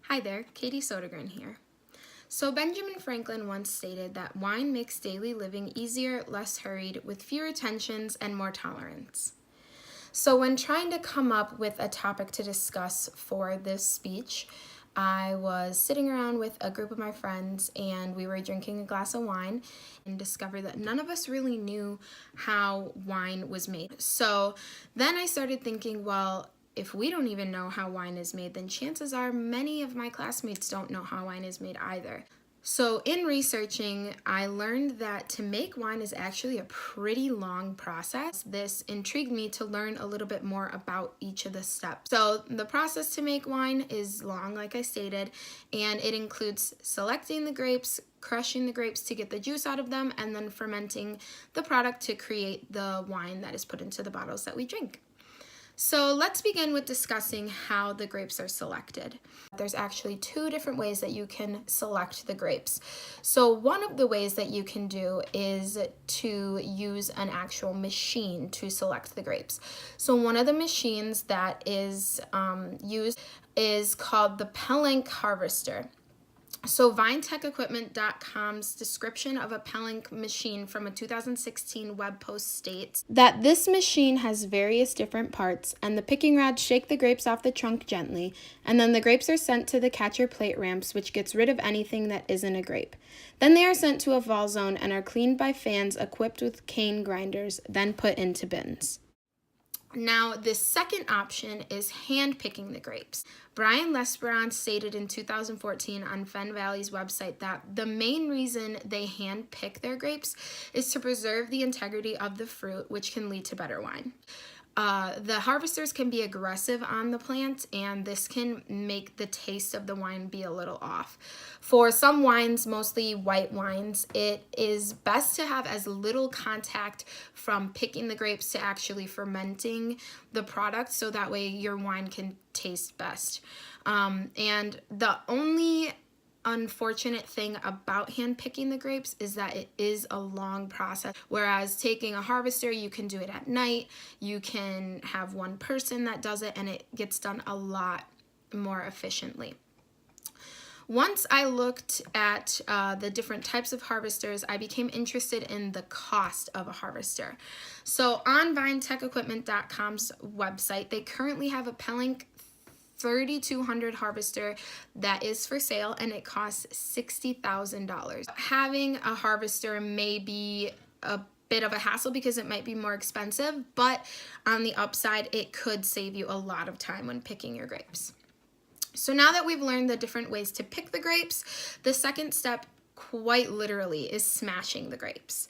Hi there, Katie Sodergren here. So Benjamin Franklin once stated that wine makes daily living easier, less hurried, with fewer tensions and more tolerance. So when trying to come up with a topic to discuss for this speech, I was sitting around with a group of my friends and we were drinking a glass of wine and discovered that none of us really knew how wine was made. So then I started thinking, well, if we don't even know how wine is made, then chances are many of my classmates don't know how wine is made either. So in researching, I learned that to make wine is actually a pretty long process. This intrigued me to learn a little bit more about each of the steps. So the process to make wine is long, like I stated, and it includes selecting the grapes, crushing the grapes to get the juice out of them, and then fermenting the product to create the wine that is put into the bottles that we drink. So let's begin with discussing how the grapes are selected. There's actually two different ways that you can select the grapes. So one of the ways that you can do is to use an actual machine to select the grapes. So one of the machines that is used is called the Pellenc Harvester. So VineTechEquipment.com's description of a Pellenc machine from a 2016 web post states that this machine has various different parts, and the picking rods shake the grapes off the trunk gently, and then the grapes are sent to the catcher plate ramps, which gets rid of anything that isn't a grape. Then they are sent to a fall zone and are cleaned by fans equipped with cane grinders, then put into bins. Now, the second option is hand picking the grapes. Brian Lesperanz stated in 2014 on Fen Valley's website that the main reason they hand pick their grapes is to preserve the integrity of the fruit, which can lead to better wine. The harvesters can be aggressive on the plant, and this can make the taste of the wine be a little off. For some wines, mostly white wines, it is best to have as little contact from picking the grapes to actually fermenting the product, so that way your wine can taste best. And the only unfortunate thing about hand picking the grapes is that it is a long process, whereas taking a harvester, you can do it at night, you can have one person that does it, and it gets done a lot more efficiently. Once I looked at the different types of harvesters, I became interested in the cost of a harvester. So on VineTechEquipment.com's website, they currently have a Pellenc 3200 harvester that is for sale, and it costs $60,000. Having a harvester may be a bit of a hassle because it might be more expensive, but on the upside, it could save you a lot of time when picking your grapes. So now that we've learned the different ways to pick the grapes, the second step quite literally is smashing the grapes.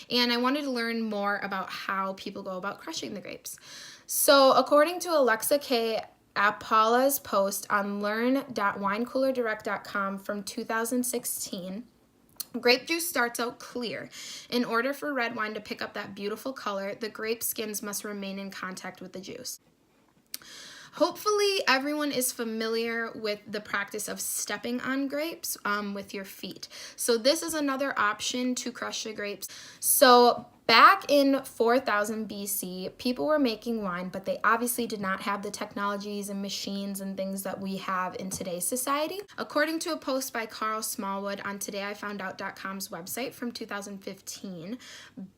And I wanted to learn more about how people go about crushing the grapes. So according to Alexa K. Apala's post on learn.winecoolerdirect.com from 2016, grape juice starts out clear. In order for red wine to pick up that beautiful color, the grape skins must remain in contact with the juice. Hopefully everyone is familiar with the practice of stepping on grapes with your feet. So this is another option to crush the grapes. So back in 4000 BC, people were making wine, but they obviously did not have the technologies and machines and things that we have in today's society. According to a post by Carl Smallwood on todayifoundout.com's website from 2015,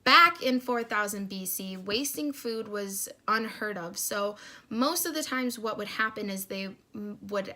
back in 4000 BC, wasting food was unheard of. So most of the times what would happen is they would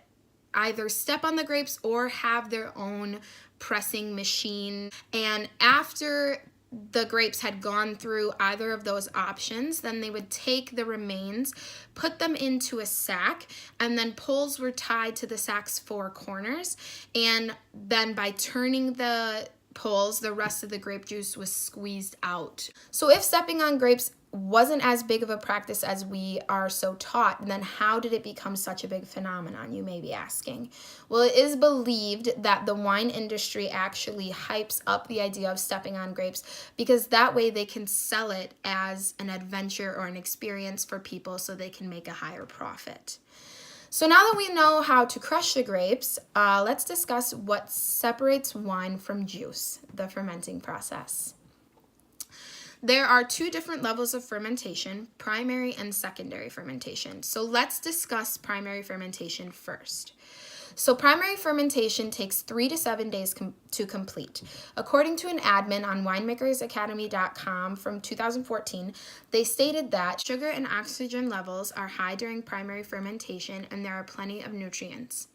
either step on the grapes or have their own pressing machine. And after the grapes had gone through either of those options, then they would take the remains, put them into a sack, and then poles were tied to the sack's four corners. And then by turning the poles, the rest of the grape juice was squeezed out. So if stepping on grapes wasn't as big of a practice as we are so taught, then how did it become such a big phenomenon, you may be asking? Well, it is believed that the wine industry actually hypes up the idea of stepping on grapes because that way they can sell it as an adventure or an experience for people so they can make a higher profit. So now that we know how to crush the grapes, let's discuss what separates wine from juice, the fermenting process. There are two different levels of fermentation, primary and secondary fermentation. So let's discuss primary fermentation first. So primary fermentation takes 3 to 7 days to complete. According to an admin on winemakersacademy.com from 2014, they stated that sugar and oxygen levels are high during primary fermentation and there are plenty of nutrients.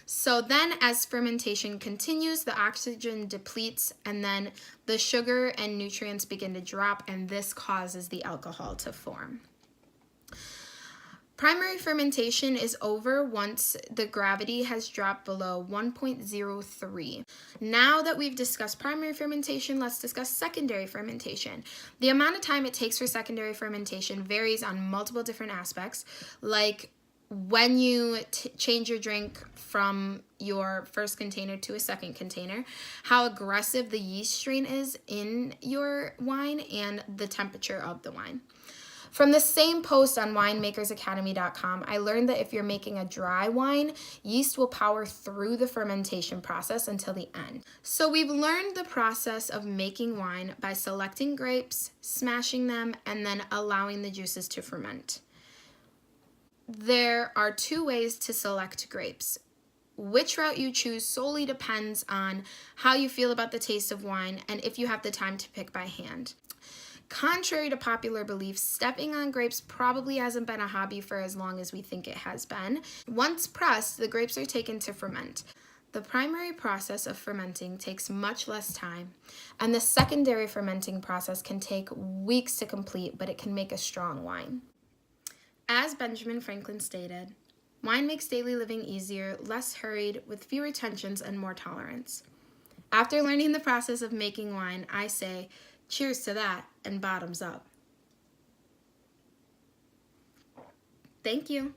So then as fermentation continues, the oxygen depletes and then the sugar and nutrients begin to drop, and this causes the alcohol to form. Primary fermentation is over once the gravity has dropped below 1.03. Now that we've discussed primary fermentation, let's discuss secondary fermentation. The amount of time it takes for secondary fermentation varies on multiple different aspects, like when you change your drink from your first container to a second container, how aggressive the yeast strain is in your wine, and the temperature of the wine. From the same post on winemakersacademy.com, I learned that if you're making a dry wine, yeast will power through the fermentation process until the end. So we've learned the process of making wine by selecting grapes, smashing them, and then allowing the juices to ferment. There are 2 ways to select grapes. Which route you choose solely depends on how you feel about the taste of wine and if you have the time to pick by hand. Contrary to popular belief, stepping on grapes probably hasn't been a hobby for as long as we think it has been. Once pressed, the grapes are taken to ferment. The primary process of fermenting takes much less time, and the secondary fermenting process can take weeks to complete, but it can make a strong wine. As Benjamin Franklin stated, wine makes daily living easier, less hurried, with fewer tensions and more tolerance. After learning the process of making wine, I say, cheers to that, and bottoms up. Thank you.